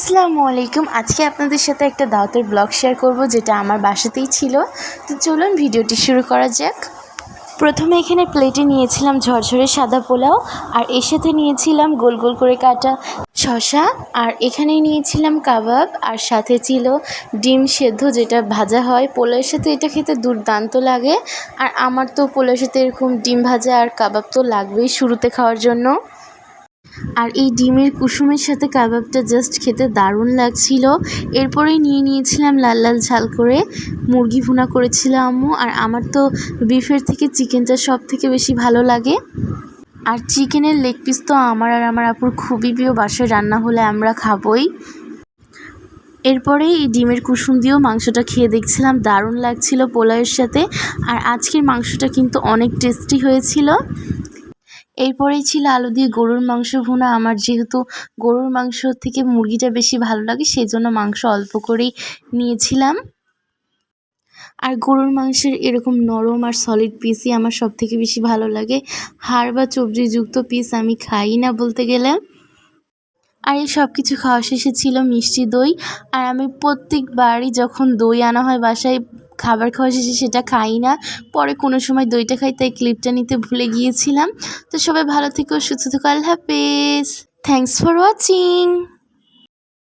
আসসালামু আলাইকুম। আজকে আপনাদের সাথে একটা দাওয়াতের ব্লগ শেয়ার করব, যেটা আমার বাসাতেই ছিল। তো চলুন ভিডিওটি শুরু করা যাক। প্রথমে এখানে প্লেটে নিয়েছিলাম ঝরঝরে সাদা পোলাও, আর এর সাথে নিয়েছিলাম গোল গোল করে কাটা শসা, আর এখানে নিয়েছিলাম কাবাব, আর সাথে ছিল ডিম সেদ্ধ, যেটা ভাজা হয়। পোলাওয়ের সাথে এটা খেতে দুর্দান্ত লাগে, আর আমার তো পোলাওয়ের সাথে এরকম ডিম ভাজা আর কাবাব তো লাগবেই শুরুতে খাওয়ার জন্য। আর এই ডিমের কুসুমের সাথে কাবাবটা জাস্ট খেতে দারুণ লাগছিল। এরপরেই নিয়েছিলাম লাল লাল ঝাল করে মুরগি ভুনা করেছিল আম্মু। আর আমার তো বিফের থেকে চিকেনটা সব থেকে বেশি ভালো লাগে। আর চিকেনের লেগ পিস তো আমার আর আমার আপুর খুবই প্রিয়, বাসায় রান্না হলে আমরা খাবই। এরপরেই এই ডিমের কুসুম দিয়েও মাংসটা খেয়ে দেখছিলাম, দারুণ লাগছিল পোলাওয়ের সাথে। আর আজকের মাংসটা কিন্তু অনেক টেস্টি হয়েছিল। এরপরেই ছিল আলু দিয়ে গরুর মাংস ভুনা। আমার যেহেতু গরুর মাংস থেকে মুরগিটা বেশি ভালো লাগে, সেই জন্য মাংস অল্প করেই নিয়েছিলাম। আর গরুর মাংসের এরকম নরম আর সলিড পিসই আমার সব থেকে বেশি ভালো লাগে। হাড় বা চর্বিযুক্ত পিস আমি খাই না বলতে গেলে। আর এই সব কিছু খাওয়া শেষে ছিল মিষ্টি দই। আর আমি প্রত্যেকবারই যখন দই আনা হয় বাসায়, খাবার খাওয়া শেষে সেটা খাই না, পরে কোনো সময় দইটা খাই, তাই ক্লিপটা নিতে ভুলে গিয়েছিলাম। তো সবাই ভালো থেকো, সুস্থ থেকো, আল্লাহ হাফেজ। Thanks for watching.